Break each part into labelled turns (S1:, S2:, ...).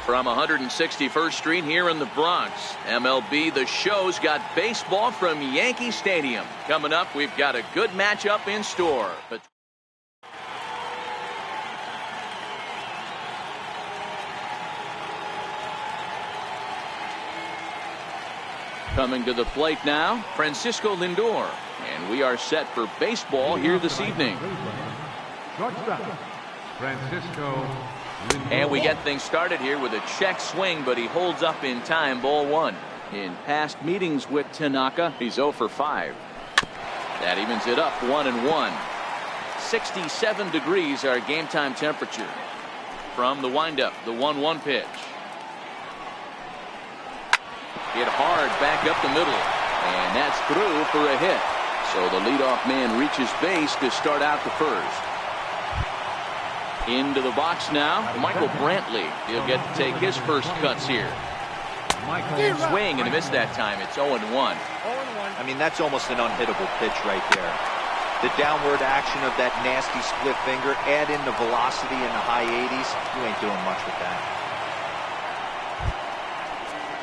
S1: From 161st Street here in the Bronx, MLB The Show's got baseball from Yankee Stadium. Coming up, we've got a good matchup in store. But coming to the plate now, Francisco Lindor. And we are set for baseball here this evening.
S2: Shortstop, Francisco.
S1: And we get things started here with a check swing, but he holds up in time. Ball one. In past meetings with Tanaka, he's 0 for 5. That evens it up 1-1. 67 degrees our game time temperature. From the windup, the 1-1 pitch. Hit hard back up the middle, and that's through for a hit. So the leadoff man reaches base to start out the first. Into the box now, Michael Brantley. He'll get to take his first cuts here. Swing and a miss that time. It's 0-1.
S3: I mean, that's almost an unhittable pitch right there. The downward action of that nasty split finger, add in the velocity in the high 80s, you ain't doing much with that.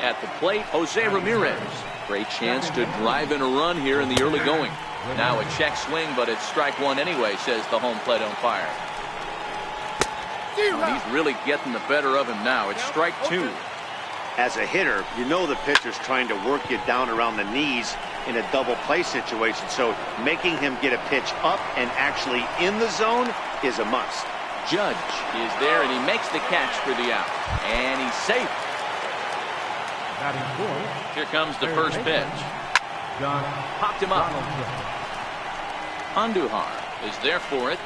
S1: At the plate, Jose Ramirez. Great chance to drive in a run here in the early going. Now a check swing, but it's strike one anyway, says the home plate umpire. He's really getting the better of him now. It's strike two.
S4: As a hitter, you know the pitcher's trying to work you down around the knees in a double play situation. So making him get a pitch up and actually in the zone is a must.
S1: Judge is there, and he makes the catch for the out. And he's safe. Here comes the first pitch. Popped him up. Andujar is there for it.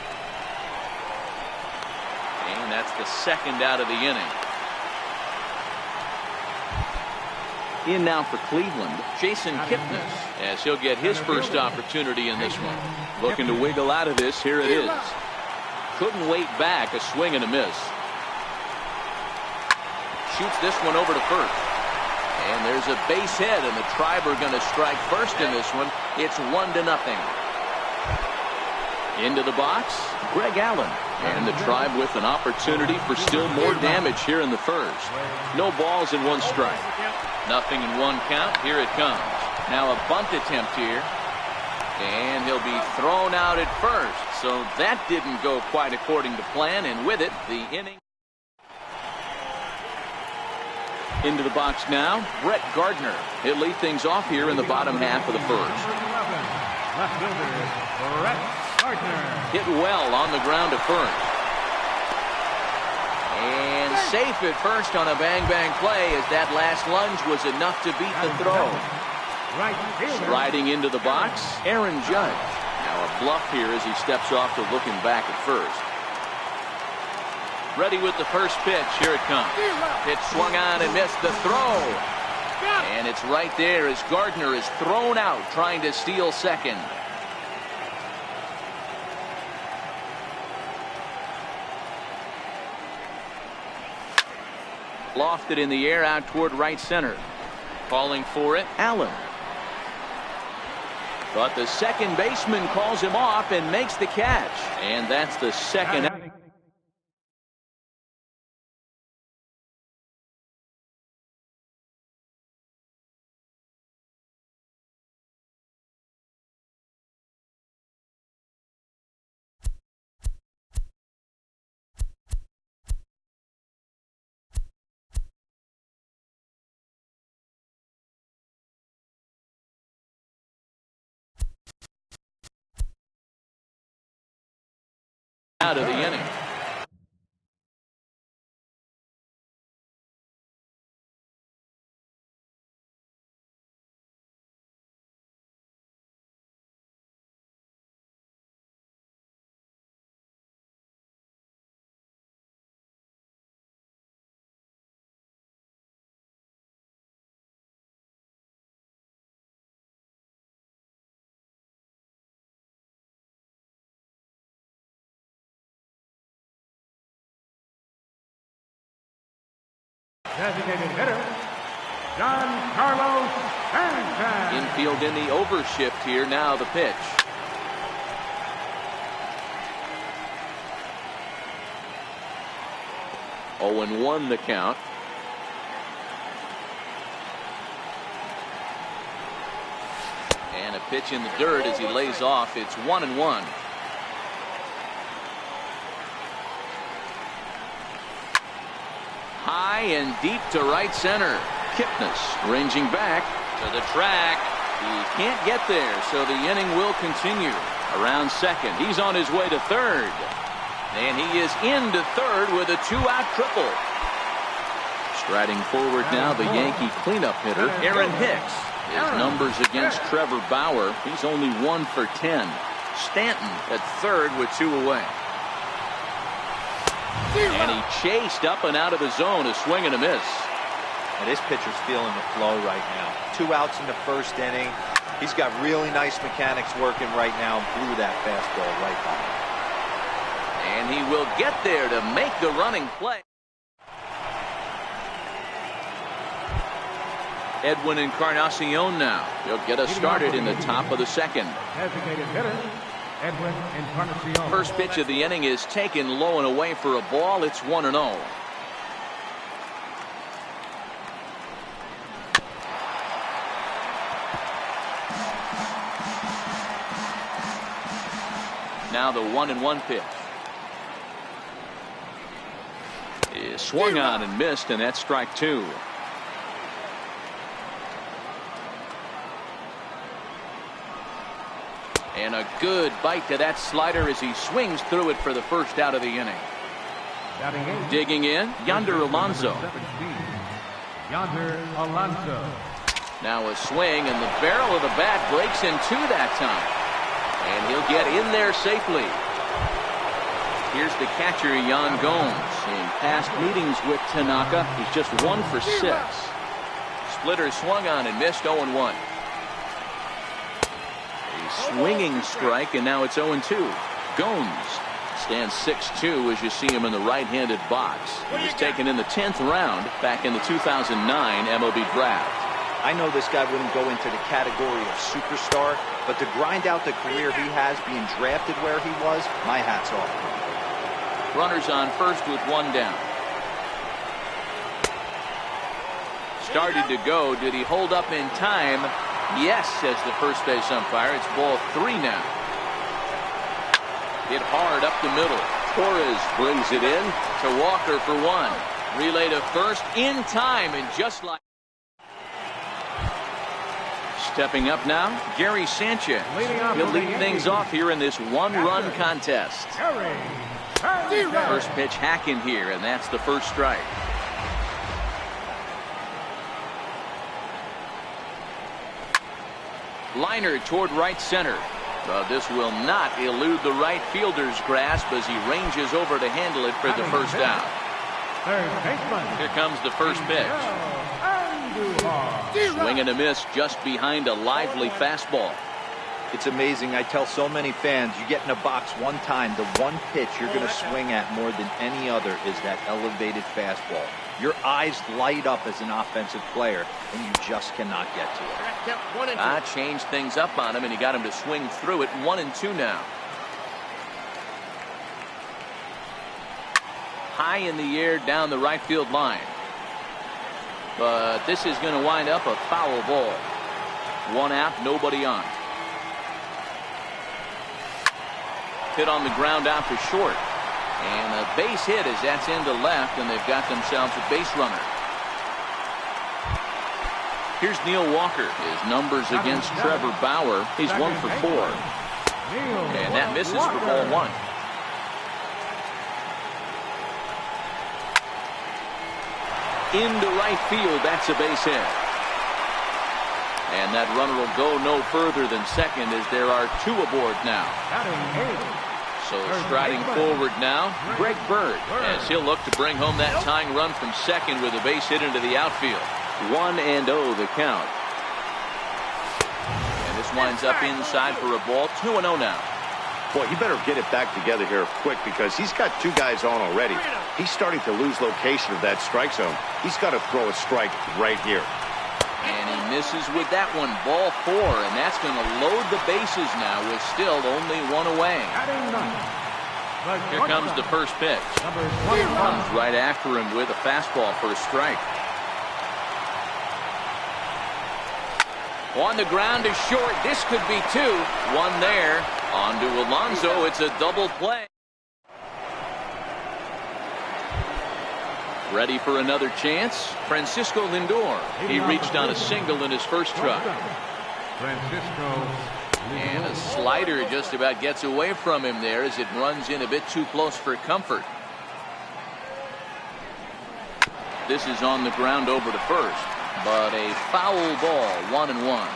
S1: And that's the second out of the inning. In now for Cleveland, Jason Kipnis, as he'll get his first opportunity in this one. Looking to wiggle out of this. Here it is. Couldn't wait back. A swing and a miss. Shoots this one over to first. And there's a base hit, and the Tribe are going to strike first in this one. It's 1-0. Into the box, Greg Allen. And the Tribe with an opportunity for still more damage here in the first. No balls and one strike. Nothing in one count. Here it comes. Now a bunt attempt here. And he'll be thrown out at first. So that didn't go quite according to plan. And with it, the inning. Into the box now, Brett Gardner. He'll lead things off here in the bottom half of the first.
S2: Left fielder, Brett Gardner.
S1: Hit well on the ground to first. And safe at first on a bang-bang play, as that last lunge was enough to beat the throw. Striding into the box, Aaron Judge. Now a bluff here as he steps off to looking back at first. Ready with the first pitch. Here it comes. Pitch swung on and missed the throw. And it's right there as Gardner is thrown out trying to steal second. Lofted in the air out toward right center. Calling for it, Allen. But the second baseman calls him off and makes the catch. And that's the second out. Out of the inning.
S2: Designated hitter, John Carlos Stanton.
S1: Infield in the overshift here. Now the pitch. Oh, and 1 the count. Pitch in the dirt as he lays off. It's 1-1. High and deep to right center. Kipnis ranging back to the track. He can't get there, so the inning will continue. Around second, he's on his way to third. And he is into third with a 2-out triple. Striding forward now, the Yankee cleanup hitter, Aaron Hicks. His numbers against Trevor Bauer, he's only 1 for 10. Stanton at third with 2 away. And he chased up and out of the zone, a swing and a miss.
S3: And this pitcher's feeling the flow right now. 2 outs in the first inning. He's got really nice mechanics working right now. Blew that fastball right by him.
S1: And he will get there to make the running play. Edwin Encarnacion now. He'll get us started in the top of the second.
S2: Designated hitter, Edwin Encarnacion.
S1: First pitch of the inning is taken low and away for a ball. It's 1-0. Now the 1-1 pitch is swung on and missed, and that's strike 2. And a good bite to that slider as he swings through it for the first out of the inning. Digging in, Yonder Alonso.
S2: Yonder Alonso.
S1: Now a swing, and the barrel of the bat breaks in 2 that time. And he'll get in there safely. Here's the catcher, Yan Gomes. In past meetings with Tanaka, he's just 1 for 6. Splitter swung on and missed. 0-1. Swinging strike, and now it's 0-2. Gomes stands 6'2" as you see him in the right-handed box. He was taken in the 10th round back in the 2009 MLB draft.
S3: I know this guy wouldn't go into the category of superstar, but to grind out the career he has being drafted where he was, my hat's off.
S1: Runners on first with 1 down. Started to go. Did he hold up in time? Yes, says the first base umpire. It's ball 3 now. Hit hard up the middle. Torres brings it in to Walker for 1. Relay to first in time, and just like. Stepping up now, Gary Sanchez. He'll lead things off here in this 1-run contest. First pitch hack in here, and that's the first strike. Liner toward right center. But this will not elude the right fielder's grasp as he ranges over to handle it for the first out. Here comes the first pitch. Swing and a miss just behind a lively fastball.
S3: It's amazing. I tell so many fans, you get in a box one time, the one pitch you're going to swing at more than any other is that elevated fastball. Your eyes light up as an offensive player, and you just cannot get to it.
S1: Changed things up on him, and he got him to swing through it. 1-2 now. High in the air down the right field line. But this is going to wind up a foul ball. 1 out, nobody on. Hit on the ground out to short. And a base hit as that's into left, and they've got themselves a base runner. Here's Neil Walker. His numbers against Trevor Bauer. He's 1 for 4. And that misses for ball 1. Into right field, that's a base hit. And that runner will go no further than second as there are 2 aboard now. So striding forward now, Greg Bird, as he'll look to bring home that tying run from second with a base hit into the outfield. 1-0 the count. And this winds up inside for a ball. 2-0 now.
S4: Boy, he better get it back together here quick because he's got 2 guys on already. He's starting to lose location of that strike zone. He's got to throw a strike right here.
S1: And he misses with that one. Ball 4, and that's going to load the bases now with still only 1 away. Here comes the first pitch. Comes right after him with a fastball for a strike. On the ground is short. This could be two. One there. On to Alonso. It's a double play. Ready for another chance. Francisco Lindor. He reached on a single in his first try. And a slider just about gets away from him there as it runs in a bit too close for comfort. This is on the ground over to first, but a foul ball, 1-1.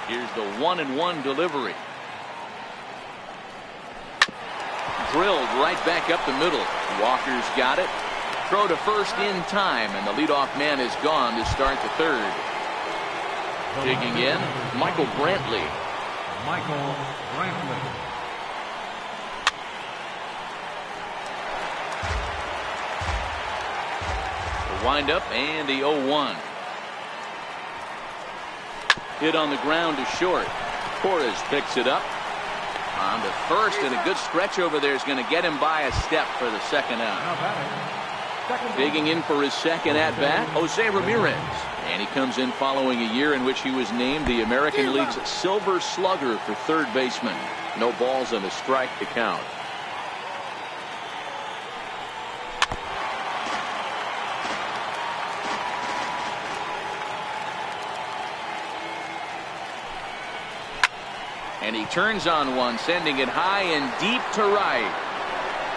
S1: Here's the 1-1 delivery. Drilled right back up the middle. Walker's got it. Throw to first in time, and the leadoff man is gone to start the third. Digging in, Michael Brantley. Wind up and the 0-1. Hit on the ground to short. Torres picks it up. On to first, and a good stretch over there is going to get him by a step for the second out. Digging in for his second at bat, Jose Ramirez. And he comes in following a year in which he was named the American League's Silver Slugger for third baseman. No balls and a strike to count. And he turns on one, sending it high and deep to right.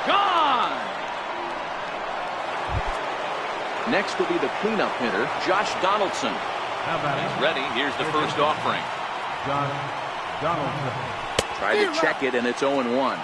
S1: Gone! Next will be the cleanup hitter, Josh Donaldson. He's ready. Here's the first offering. Tried to check it, and it's 0-1.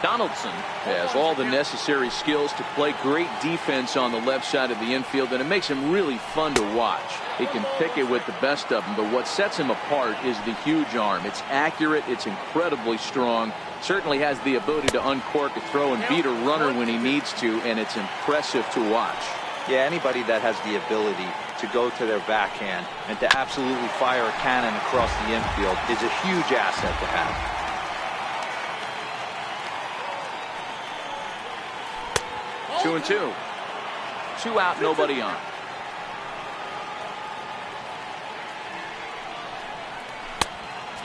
S1: Donaldson has all the necessary skills to play great defense on the left side of the infield, and it makes him really fun to watch. He can pick it with the best of them, but what sets him apart is the huge arm. It's accurate, it's incredibly strong, certainly has the ability to uncork a throw and beat a runner when he needs to, and it's impressive to watch.
S3: Yeah, anybody that has the ability to go to their backhand and to absolutely fire a cannon across the infield is a huge asset to have.
S1: 2-2. 2 out, nobody on.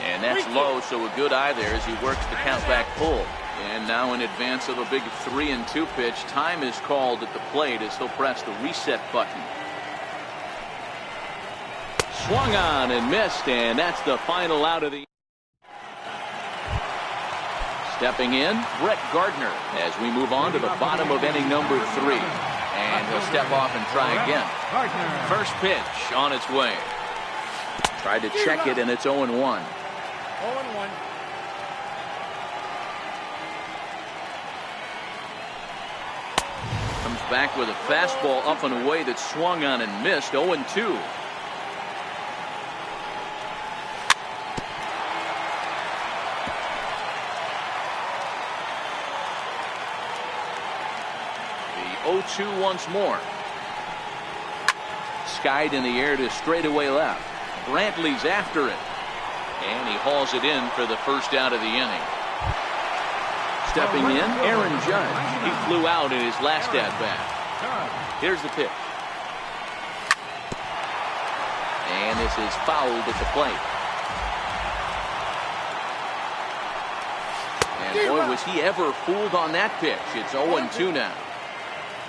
S1: And that's low, so a good eye there as he works the count back pull. And now in advance of a big 3-2 pitch, time is called at the plate as he'll press the reset button. Swung on and missed, and that's the final out of the. Stepping in, Brett Gardner as we move on to the bottom of inning number 3. And he'll step off and try again. First pitch on its way. Tried to check it, and it's 0-1.
S5: 0-1.
S1: Comes back with a fastball up and away that swung on and missed. 0-2. The 0-2 once more. Skied in the air to straightaway left. Brantley's after it. And he hauls it in for the first out of the inning. Stepping in, Aaron Judge. He flew out in his last at-bat. Here's the pitch. And this is fouled at the plate. And boy, was he ever fooled on that pitch. It's 0-2 now.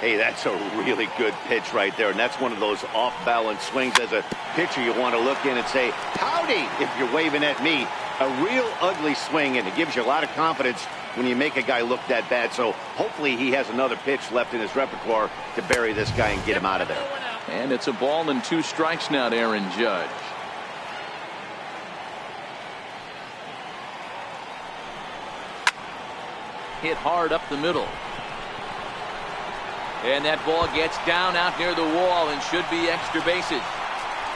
S4: Hey, that's a really good pitch right there, and that's one of those off-balance swings. As a pitcher, you want to look in and say, howdy, if you're waving at me. A real ugly swing, and it gives you a lot of confidence when you make a guy look that bad. So hopefully he has another pitch left in his repertoire to bury this guy and get him out of there.
S1: And it's a ball and 2 strikes now to Aaron Judge. Hit hard up the middle. And that ball gets down out near the wall and should be extra bases.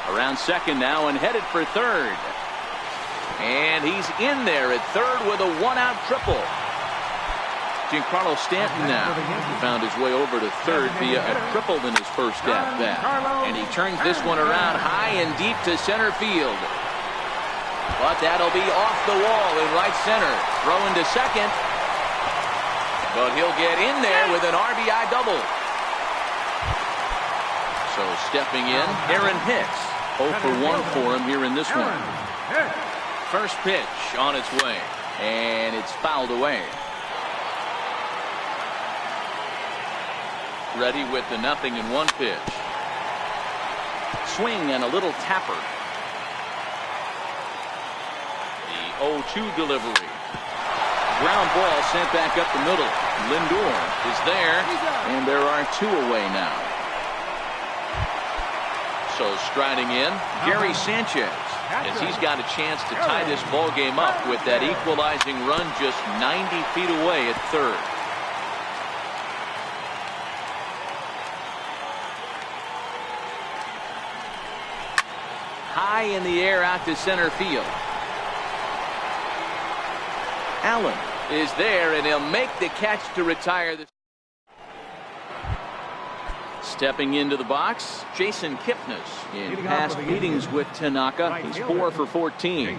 S1: Around second now and headed for third. And he's in there at third with a 1-out triple. Giancarlo Stanton now found his way over to third via a triple in his first at-bat. And he turns this one around high and deep to center field. But that'll be off the wall in right center. Throw into second. But he'll get in there with an RBI double. So stepping in, Aaron Hicks. 0 for 1 for him here in this one. First pitch on its way, and it's fouled away. Ready with the 0-1 pitch. Swing and a little tapper. The 0-2 delivery. Ground ball sent back up the middle. Lindor is there, and there are 2 away now. So striding in, Gary Sanchez, as he's got a chance to tie this ball game up with that equalizing run just 90 feet away at third. High in the air out to center field. Allen is there, and he'll make the catch to retire this. Stepping into the box, Jason Kipnis. In past meetings with Tanaka, he's 4 for 14.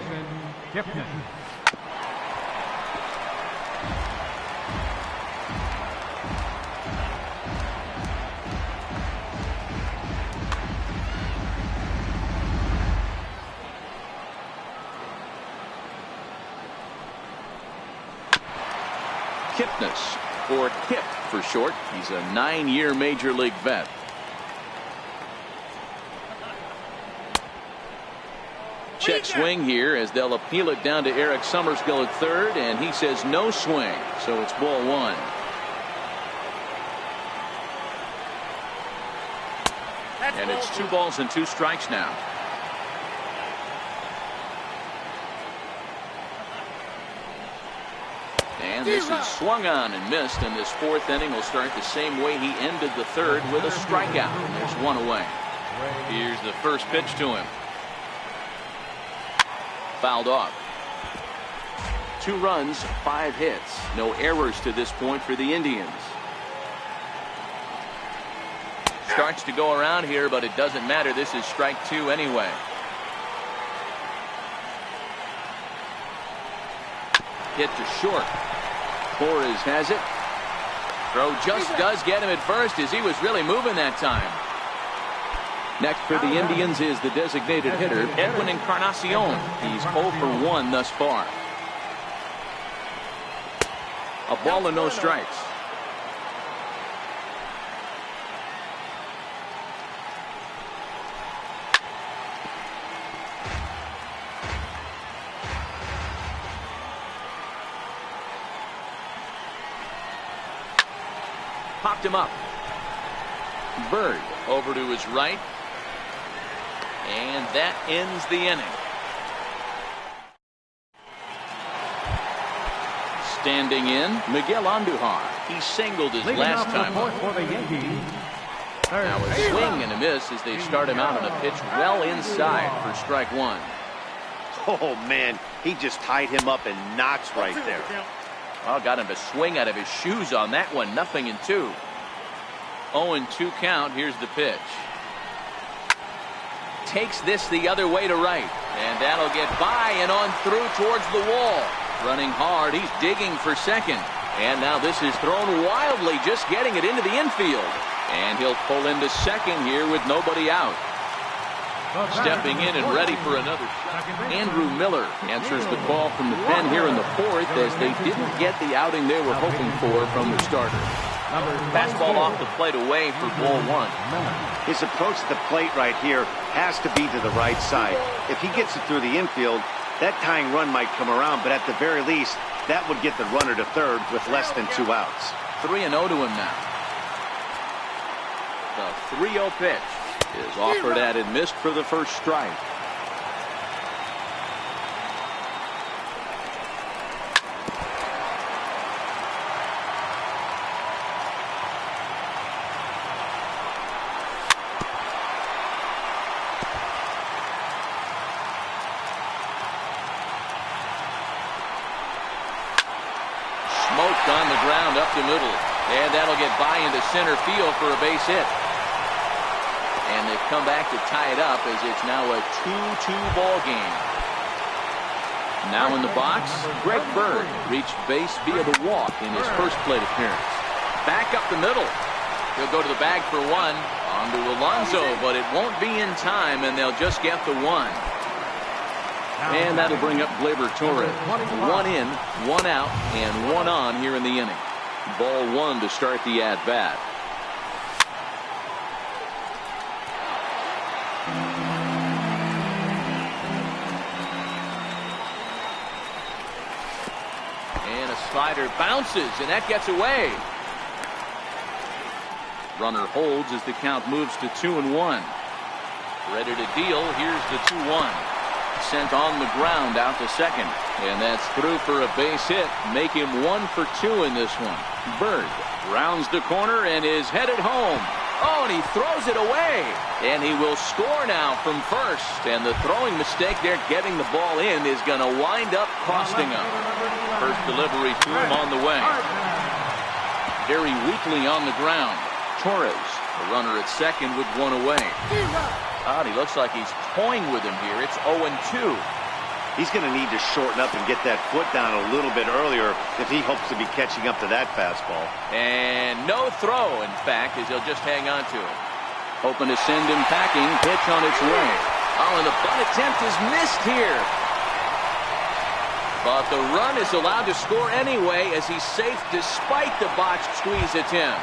S1: Kipnis, or Kip for short. He's a 9-year major league vet. Check swing here as they'll appeal it down to Eric Summerskill at third, and he says no swing, so it's ball 1. And it's 2 balls and 2 strikes now. And this is swung on and missed, and this 4th inning will start the same way he ended the 3rd, with a strikeout. And there's 1 away. Here's the first pitch to him. Fouled off. 2 runs, 5 hits. No errors to this point for the Indians. Starts to go around here, but it doesn't matter. This is strike 2 anyway. Hit to short. Torres has it. Throw just does get him at first, as he was really moving that time. Next for the Indians is the designated hitter, Edwin Encarnacion. He's 0 for 1 thus far. A ball and no strikes. Popped him up. Bird over to his right. And that ends the inning. Standing in, Miguel Andujar. He singled his last time up. Now a swing and a miss as they start him out on a pitch well inside for strike 1.
S4: Oh, man, he just tied him up in knots right there.
S1: Well, got him to swing out of his shoes on that one. 0-2. 0-2 count. Here's the pitch. Takes this the other way to right. And that'll get by and on through towards the wall. Running hard. He's digging for second. And now this is thrown wildly, just getting it into the infield. And he'll pull into second here with nobody out. Stepping in and ready for another shot. Andrew Miller answers the call from the pen here in the 4th, as they didn't get the outing they were hoping for from the starter. Fastball off the plate away for ball 1.
S4: His approach to the plate right here has to be to the right side. If he gets it through the infield, that tying run might come around, but at the very least, that would get the runner to third with less than 2 outs.
S1: 3-0 to him now. The 3-0 pitch is offered at and missed for the first strike. Smoked on the ground up the middle, and that'll get by into center field for a base hit. And they've come back to tie it up, as it's now a 2-2 ball game. Now in the box, Greg Bird reached base via the walk in his first plate appearance. Back up the middle. He'll go to the bag for 1. On to Alonso, but it won't be in time, and they'll just get the one. And that'll bring up Gleyber Torres. 1 in, 1 out, and 1 on here in the inning. Ball 1 to start the at-bat. And a slider bounces, and that gets away. Runner holds as the count moves to 2-1. Ready to deal. Here's the 2-1. Sent on the ground out to second. And that's through for a base hit. Make him 1 for 2 in this one. Bird rounds the corner and is headed home. Oh, and he throws it away. And he will score now from first. And the throwing mistake there, getting the ball in, is going to wind up costing him. First delivery to him on the way. Very weakly on the ground. Torres, the runner at second with 1 away. He looks like he's toying with him here. It's 0-2.
S4: He's going to need to shorten up and get that foot down a little bit earlier if he hopes to be catching up to that fastball.
S1: And no throw, in fact, as he'll just hang on to it. Hoping to send him packing. Pitch on its way. Oh, and the bunt attempt is missed here. But the run is allowed to score anyway as he's safe despite the botched squeeze attempt.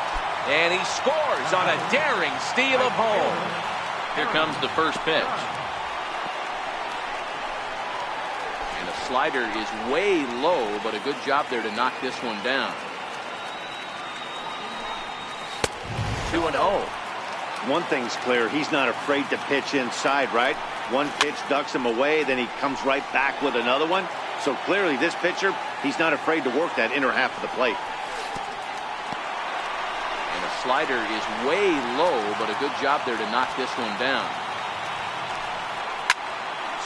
S1: And he scores on a daring steal of home. Here comes the first pitch. And the slider is way low, but a good job there to knock this one down. 2-0.
S4: One thing's clear, he's not afraid to pitch inside, right? One pitch ducks him away, then he comes right back with another one. So clearly this pitcher, he's not afraid to work that inner half of the plate.
S1: And the slider is way low, but a good job there to knock this one down.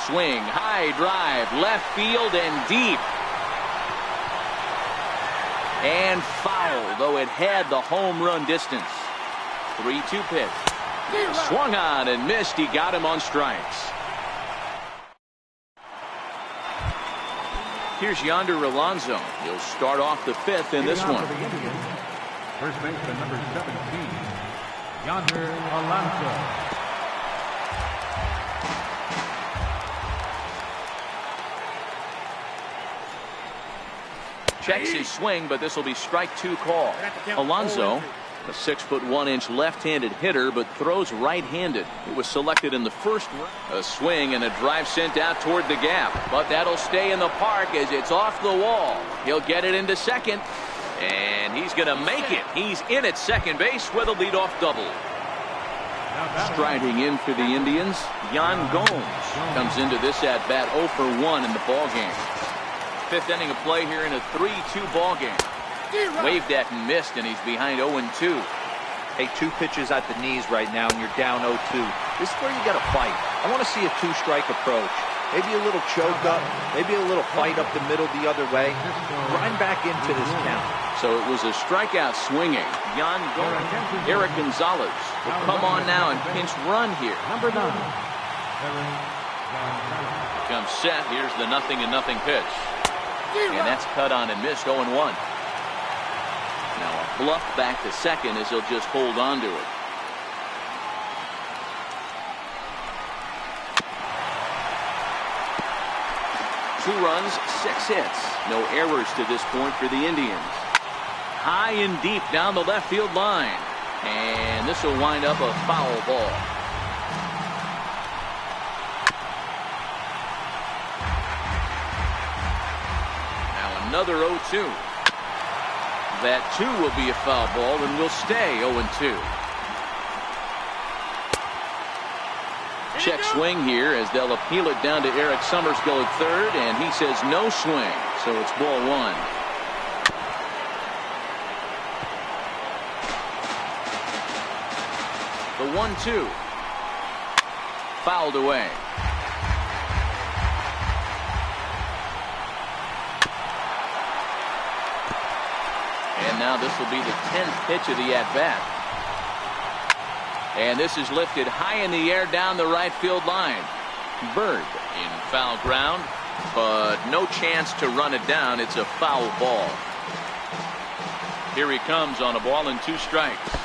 S1: Swing, high drive, left field and deep. And foul, though it had the home run distance. 3-2 pitch. Swung on and missed. He got him on strikes. Here's Yonder Alonso. He'll start off the 5th in this one.
S2: First baseman number 17, Yonder Alonso.
S1: Checks his swing, but this will be strike 2 call. Alonso, a 6'1" left-handed hitter, but throws right-handed. It was selected in the first round. A swing and a drive sent out toward the gap, but that'll stay in the park as it's off the wall. He'll get it into second, and he's going to make it. He's in at second base with a leadoff double. Striding in for the Indians, Yan Gomes comes into this at-bat 0 for 1 in the ballgame. 5th inning of play here in a 3-2 ball game. Waved at and missed, and he's behind 0-2.
S3: Hey, 2 pitches at the knees right now, and you're down 0-2. This is where you got to fight. I want to see a 2-strike approach. Maybe a little choke up, maybe a little fight up the middle the other way. Grind back into this count.
S1: So it was a strikeout swinging. Yan Gomes. Eric Gonzalez will come on now and pinch run here.
S2: Number 9.
S1: Comes set. Here's the 0-0 pitch. And that's cut on and missed. 0-1. Now a bluff back to second as he'll just hold on to it. Two runs, 6 hits. No errors to this point for the Indians. High and deep down the left field line. And this will wind up a foul ball. Now another 0-2. That too will be a foul ball and will stay 0-2. Check swing here as they'll appeal it down to Eric Summerskill at third, and he says no swing, so it's ball 1. The 1-2 fouled away. And now this will be the 10th pitch of the at-bat. And this is lifted high in the air down the right field line. Bird in foul ground, but no chance to run it down. It's a foul ball. Here he comes on a ball and 2 strikes.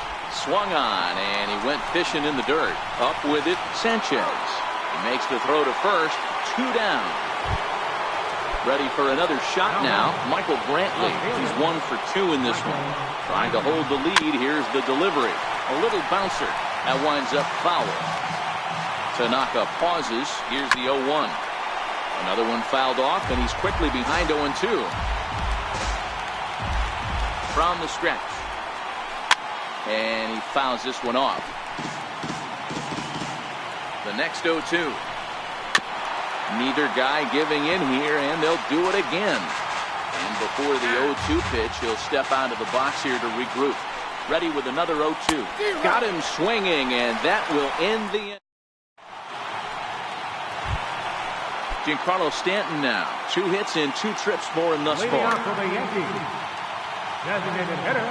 S1: Swung on, and he went fishing in the dirt. Up with it, Sanchez. He makes the throw to first. 2 down. Ready for another shot now. Michael Brantley. He's 1 for 2 in this one. Trying to hold the lead. Here's the delivery. A little bouncer. That winds up foul. Tanaka pauses. Here's the 0-1. Another one fouled off, and he's quickly behind 0-2. From the stretch. And he fouls this one off. The next 0-2. Neither guy giving in here, and they'll do it again. And before the 0-2 pitch, he'll step out of the box here to regroup. Ready with another 0-2. Got him swinging, and that will end the inning. Giancarlo Stanton now. 2 hits and 2 trips for him thus far.
S2: For the Yankees, designated hitter,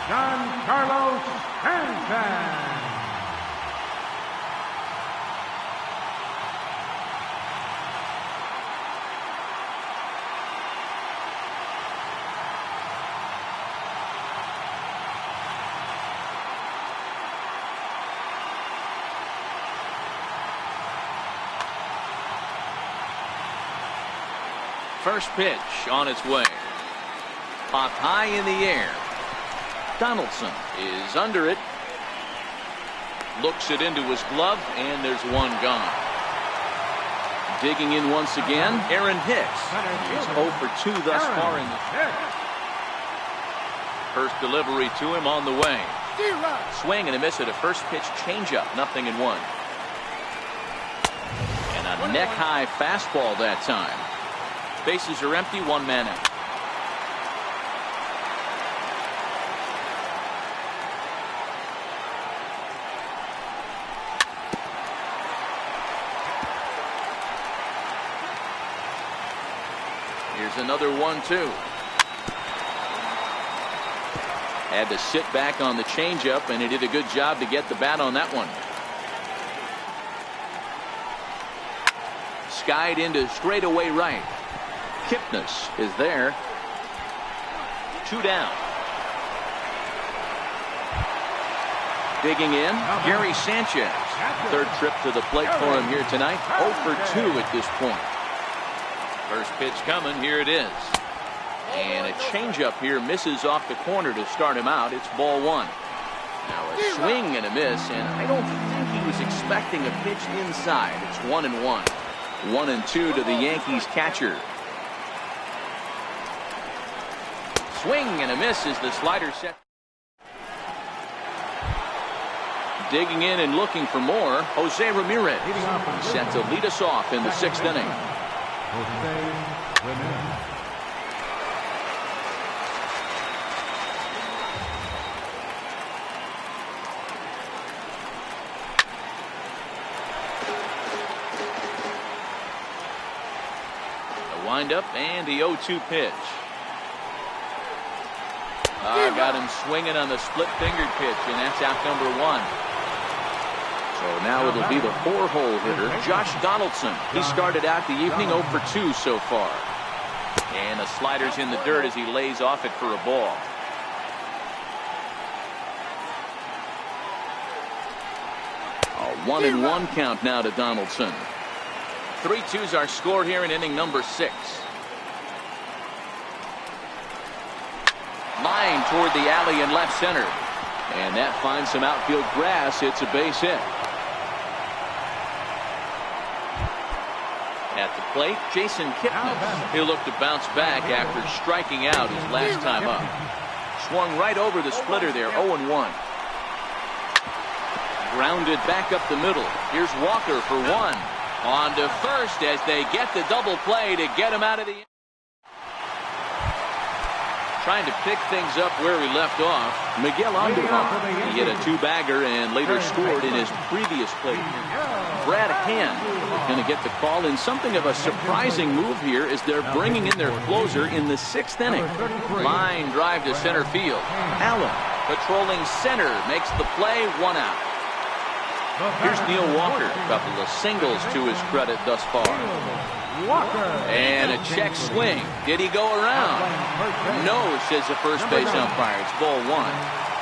S2: Giancarlo Stanton.
S1: First pitch on its way. Popped high in the air. Donaldson is under it. Looks it into his glove, and there's one gone. Digging in once again, Aaron Hicks. He's 0 for 2 thus far in the first delivery to him on the way. Swing and a miss at a first pitch changeup. 0-1. And a neck-high fastball that time. Bases are empty, 1 man out. Here's another 1-2. Had to sit back on the changeup, and he did a good job to get the bat on that one. Skied into straightaway right. Kipnis is there. 2 down. Digging in, Gary Sanchez. 3rd trip to the plate for him here tonight. 0 for 2 at this point. First pitch coming. Here it is. And a changeup here misses off the corner to start him out. It's ball 1. Now a swing and a miss, and I don't think he was expecting a pitch inside. It's 1-1. 1-2 to the Yankees catcher. Swing and a miss as the slider set. Digging in and looking for more, Jose Ramirez. Set to lead us off in the 6th inning. The windup and the 0-2 pitch. Got him swinging on the split-fingered pitch, and that's out number 1. So now it'll be the 4-hole hitter, Josh Donaldson. He started out the evening 0 for 2 so far. And the slider's in the dirt as he lays off it for a ball. A 1-1 count now to Donaldson. 3-2's our score here in inning number 6. Line toward the alley in left center. And that finds some outfield grass. It's a base hit. At the plate, Jason Kipnis. He'll look to bounce back after striking out his last time up. Swung right over the splitter there, 0-1. Grounded back up the middle. Here's Walker for 1. On to first as they get the double play to get him out of the... Trying to pick things up where he left off, Miguel Andujar. He hit a 2-bagger and later scored in his previous play. Brad Hand going to get the call in something of a surprising move here as they're bringing in their closer in the 6th inning. Line drive to center field. Allen patrolling center makes the play, 1 out. Here's Neil Walker. A couple of singles to his credit thus far. And a check swing. Did he go around? No, says the first base umpire. It's ball 1.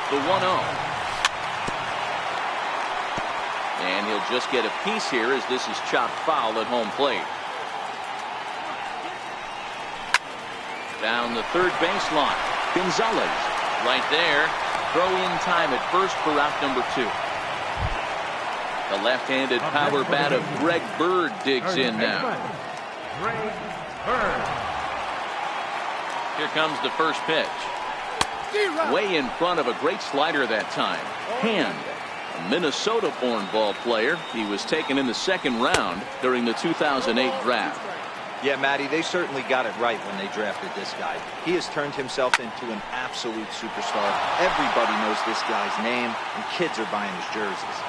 S1: The 1-0. And he'll just get a piece here as this is chopped foul at home plate. Down the third baseline. Gonzalez right there. Throw in time at first for out number 2. The left-handed power bat of Greg Bird digs in now.
S2: Greg Bird.
S1: Here comes the first pitch. Way in front of a great slider that time. Hand. A Minnesota-born ball player. He was taken in the second round during the 2008 draft.
S3: Yeah, Matty, they certainly got it right when they drafted this guy. He has turned himself into an absolute superstar. Everybody knows this guy's name, and kids are buying his jerseys.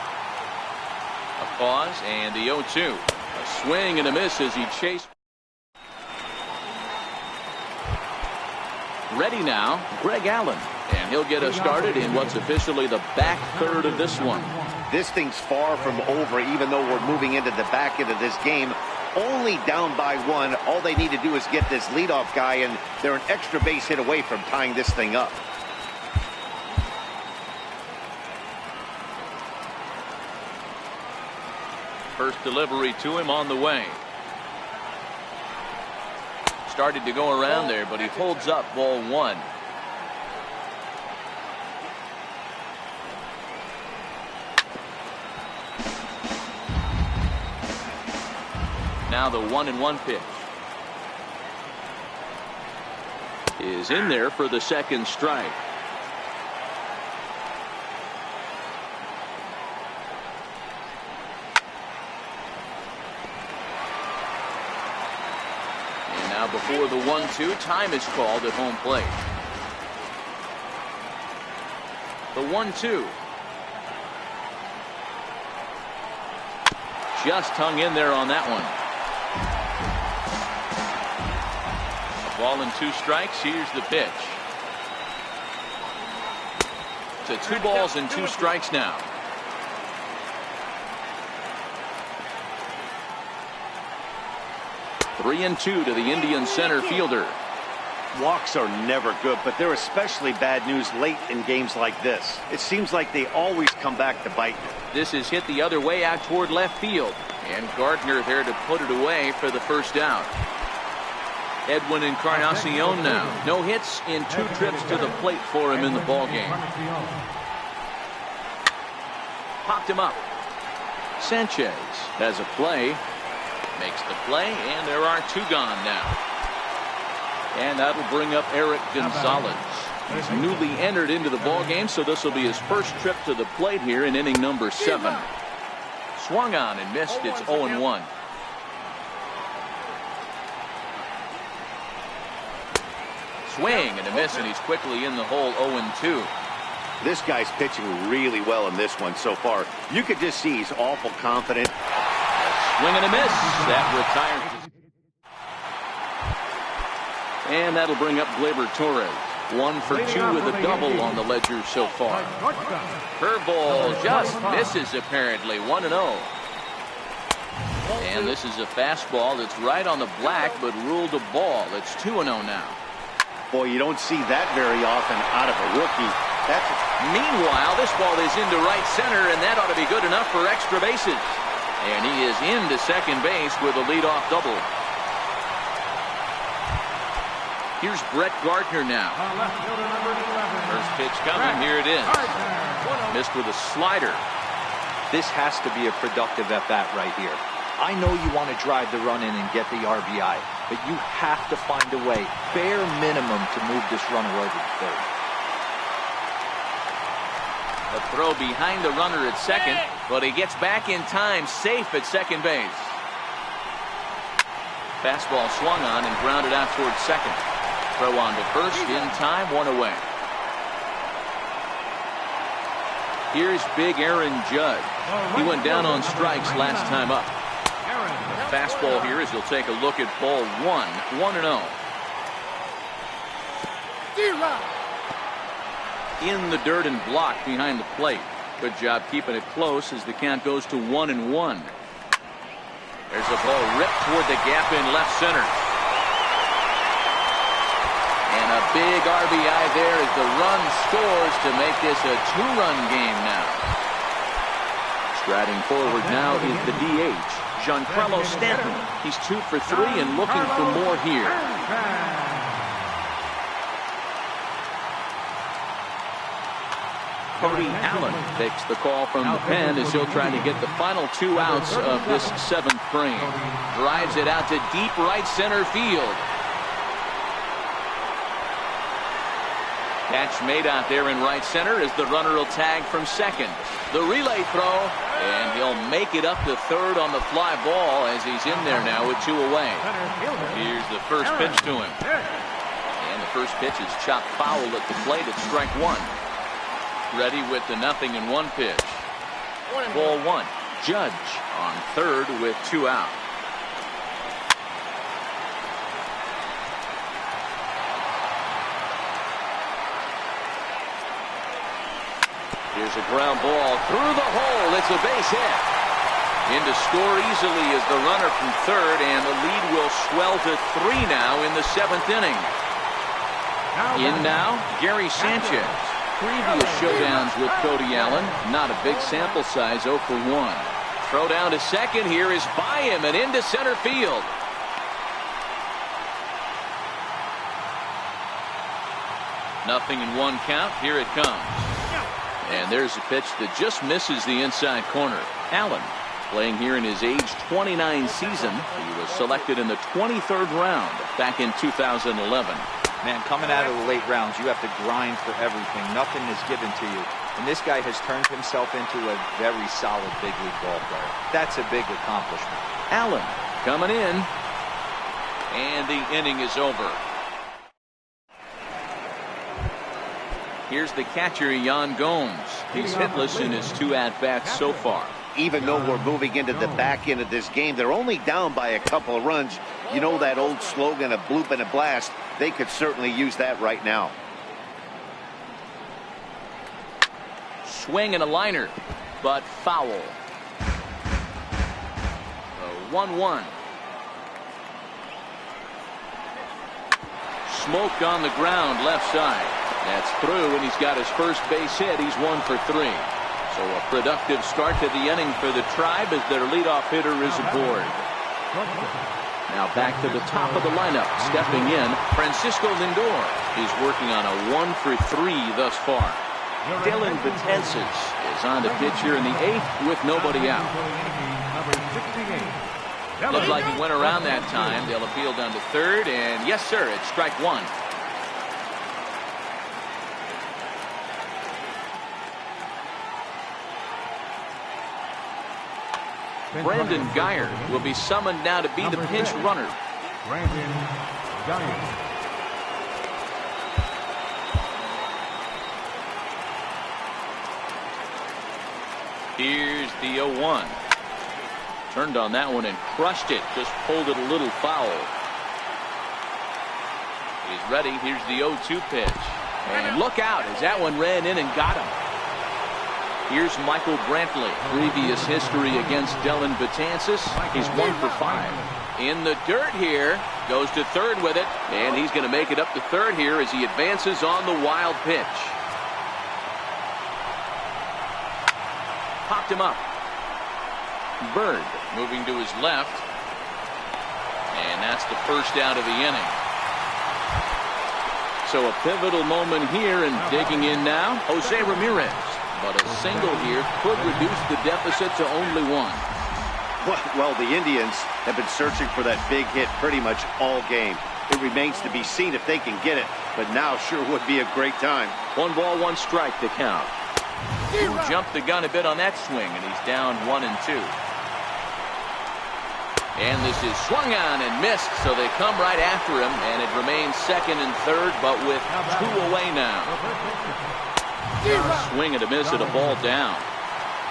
S1: A pause, and the 0-2. A swing and a miss as he chased. Ready now, Greg Allen. And he'll get us started in what's officially the back third of this one.
S4: This thing's far from over, even though we're moving into the back end of this game. Only down by 1. All they need to do is get this leadoff guy, and they're an extra base hit away from tying this thing up.
S1: First delivery to him on the way. Started to go around there, but he holds up ball 1. Now the 1-1 pitch is in there for the second strike. And now before the 1-2, time is called at home plate. The 1-2. Just hung in there on that one. Ball and 2 strikes. Here's the pitch. To 2 balls and 2 strikes now. Three and 2 to the Indian center fielder.
S4: Walks are never good, but they're especially bad news late in games like this. It seems like they always come back to bite you.
S1: This is hit the other way out toward left field. And Gardner there to put it away for the first out. Edwin Encarnacion now. No hits in 2 trips to the plate for him in the ballgame. Popped him up. Sanchez has a play. Makes the play, and there are 2 gone now. And that'll bring up Eric Gonzalez. He's newly entered into the ballgame, so this will be his first trip to the plate here in inning number 7. Swung on and missed. It's 0-1. Swing and a miss, and he's quickly in the hole. 0-2.
S4: This guy's pitching really well in this one so far. You could just see he's awful confident.
S1: Swing and a miss. That retires. And that'll bring up Gleyber Torres. 1 for 2 with a double on the ledger so far. Curveball just misses apparently. 1-0. And this is a fastball that's right on the black but ruled a ball. It's 2-0 now.
S4: Boy, you don't see that very often out of a rookie.
S1: Meanwhile, this ball is into right center, and that ought to be good enough for extra bases. And he is into second base with a leadoff double. Here's Brett Gardner now. First pitch coming. Here it is. Missed with a slider.
S3: This has to be a productive at-bat right here. I know you want to drive the run in and get the RBI, but you have to find a way, bare minimum, to move this runner over to third.
S1: A throw behind the runner at second, but he gets back in time, safe at second base. Fastball swung on and grounded out towards second. Throw on to first, in time, 1 away. Here's big Aaron Judge. He went down on strikes last time up. The fastball here as he'll take a look at ball 1. 1-0. In the dirt and blocked behind the plate. Good job keeping it close as the count goes to 1-1. There's a ball ripped toward the gap in left center. And a big RBI there as the run scores to make this a 2-run game now. Striding forward now is the DH, Giancarlo Stanton. He's 2 for 3 and looking for more here. Cody Allen takes the call from the pen as he'll try to get the final 2 outs of this 7th frame. Drives it out to deep right center field. Catch made out there in right center as the runner will tag from second. The relay throw, and he'll make it up to third on the fly ball as he's in there now with 2 away. Here's the first pitch to him. And the first pitch is chopped foul at the plate at strike 1. Ready with the 0-1 pitch. Ball 1. Judge on third with 2 out. Here's a ground ball through the hole. It's a base hit. In to score easily is the runner from third, and the lead will swell to 3 now in the 7th inning. In now, Gary Sanchez. Previous showdowns with Cody Allen, not a big sample size, 0 for 1. Throw down to second here is by him and into center field. Nothing in 1 count. Here it comes. And there's a pitch that just misses the inside corner. Allen playing here in his age 29 season. He was selected in the 23rd round back in 2011.
S3: Man, coming out of the late rounds, you have to grind for everything. Nothing is given to you. And this guy has turned himself into a very solid big league ball player. That's a big accomplishment.
S1: Allen coming in. And the inning is over. Here's the catcher, Yan Gomes. He's hitless in his 2 at-bats so far.
S4: Even though we're moving into the back end of this game, they're only down by a couple of runs. You know that old slogan, a bloop and a blast. They could certainly use that right now.
S1: Swing and a liner, but foul. 1-1. Smoke on the ground left side. That's through, and he's got his first base hit. He's 1 for 3. So a productive start to the inning for the Tribe as their leadoff hitter is aboard. Now back to the top of the lineup. Stepping in, Francisco Lindor. He's working on a 1 for 3 thus far. Dellin Betances is on to pitch here in the 8th with nobody out. Looked like he went around that time. They'll appeal down to third, and yes, sir, it's strike 1. Brandon Guyer will be summoned now to be the pinch runner.
S2: Brandon Guyer.
S1: Here's the 0-1. Turned on that one and crushed it. Just pulled it a little foul. He's ready. Here's the 0-2 pitch. And look out as that one ran in and got him. Here's Michael Brantley. Previous history against Dellin Betances. He's 1 for 5. In the dirt here. Goes to third with it. And he's going to make it up to third here as he advances on the wild pitch. Popped him up. Bird moving to his left. And that's the first out of the inning. So a pivotal moment here, and digging in now, Jose Ramirez. But a single here could reduce the deficit to only 1.
S4: Well, the Indians have been searching for that big hit pretty much all game. It remains to be seen if they can get it, but now sure would be a great time.
S1: 1 ball, 1 strike to count. He jumped the gun a bit on that swing, and he's down 1 and 2. And this is swung on and missed, so they come right after him, and it remains second and third, but with 2 away now. Swing and a miss at a ball down.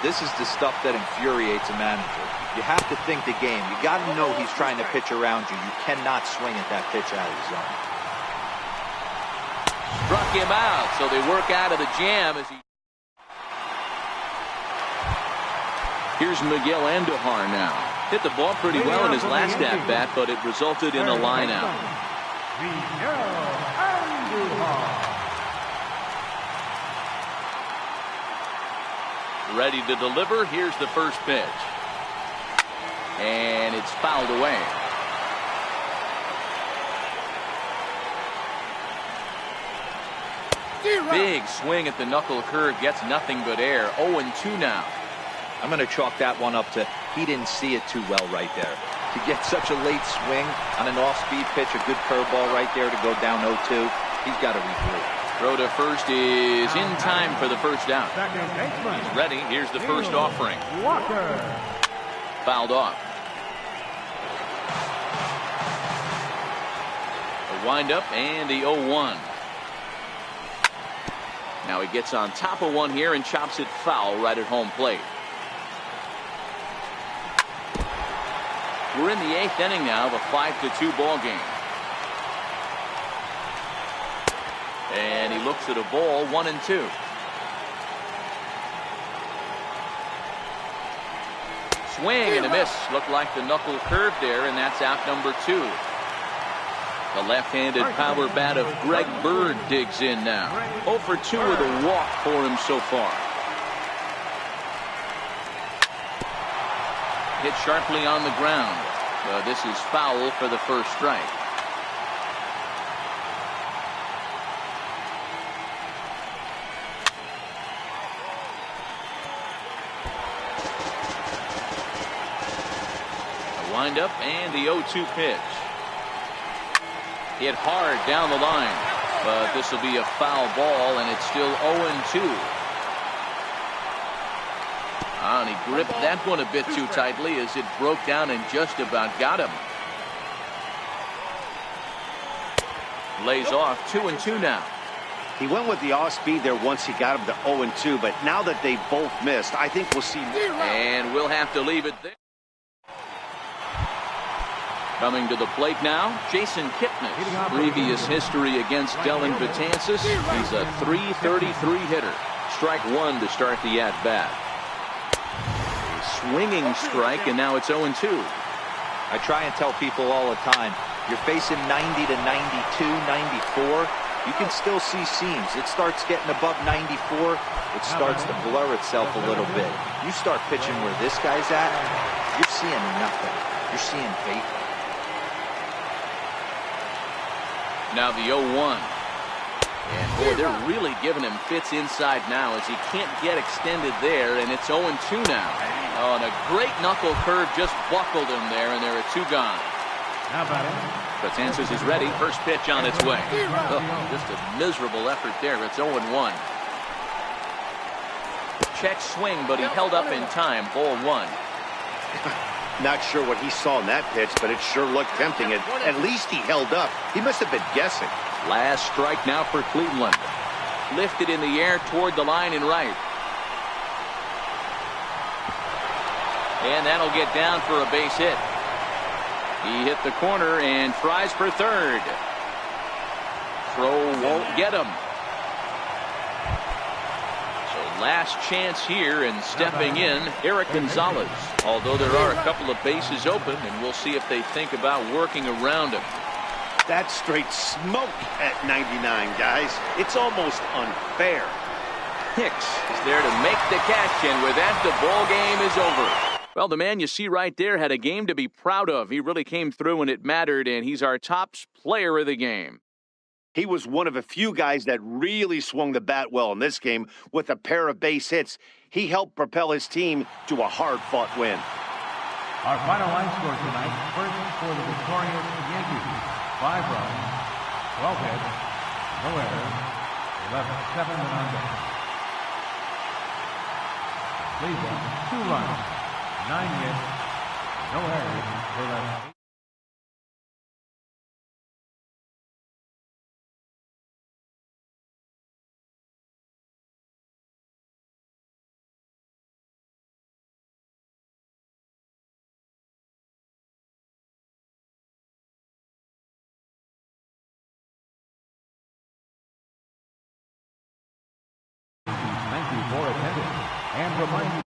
S3: This is the stuff that infuriates a manager. You have to think the game. You got to know he's trying to pitch around you. You cannot swing at that pitch out of the zone.
S1: Struck him out, so they work out of the jam as he... Here's Miguel Andujar now. Hit the ball pretty well in his last at-bat, but it resulted in a line-out. Ready to deliver. Here's the first pitch. And it's fouled away. Big swing at the knuckle curve. Gets nothing but air. 0-2 now.
S3: I'm going to chalk that one up to he didn't see it too well right there. To get such a late swing on an off-speed pitch, a good curveball right there to go down 0-2, he's got to regroup.
S1: Throw to first is in time for the first down. He's ready. Here's the first offering. Fouled off. The windup and the 0-1. Now he gets on top of one here and chops it foul right at home plate. We're in the 8th inning now of a 5-2 ball game. And he looks at a ball, 1-2. Swing and a miss. Looked like the knuckle curve there, and that's out number 2. The left-handed power bat of Greg Bird digs in now. 0 for 2 with a walk for him so far. Hit sharply on the ground. This is foul for the first strike. The windup and the 0-2 pitch. Hit hard down the line, but this will be a foul ball, and it's still 0-2. And he gripped that one a bit too tightly as it broke down and just about got him. Lays off 2-2 now.
S4: He went with the off speed there once he got him to 0-2, but now that they both missed, I think we'll see more.
S1: And we'll have to leave it there. Coming to the plate now, Jason Kipnis. Previous history against Dellin Betances. He's a .333 hitter. Strike 1 to start the at-bat. Swinging strike, and now it's 0-2.
S3: I try and tell people all the time, you're facing 90 to 92, 94. You can still see seams. It starts getting above 94. It starts to blur itself a little bit. You start pitching where this guy's at, you're seeing nothing. You're seeing vapor.
S1: Now the 0-1. And boy, they're really giving him fits inside now as he can't get extended there, and it's 0-2 now. Oh, and a great knuckle curve just buckled him there, and there are 2 gone. Betances is ready. First pitch on its way. Oh, just a miserable effort there. It's 0-1. Check swing, but he held up in time. Ball 1.
S4: Not sure what he saw in that pitch, but it sure looked tempting. At least he held up. He must have been guessing.
S1: Last strike now for Cleveland. Lifted in the air toward the line and right. And that'll get down for a base hit. He hit the corner and tries for third. Throw won't get him. So last chance here, and stepping in, Eric Gonzalez. Although there are a couple of bases open, and we'll see if they think about working around him.
S4: That's straight smoke at 99, guys. It's almost unfair.
S1: Hicks is there to make the catch, and with that, the ball game is over. Well, the man you see right there had a game to be proud of. He really came through when it mattered, and he's our top player of the game.
S4: He was one of a few guys that really swung the bat well in this game with a pair of base hits. He helped propel his team to a hard-fought win.
S2: Our final line score tonight, first for the victorious Yankees, 5 runs, 12 hits, no errors, 7 on base. Cleveland, 2 runs, 9 hits, no errors, 11. Thank you for attending and remind you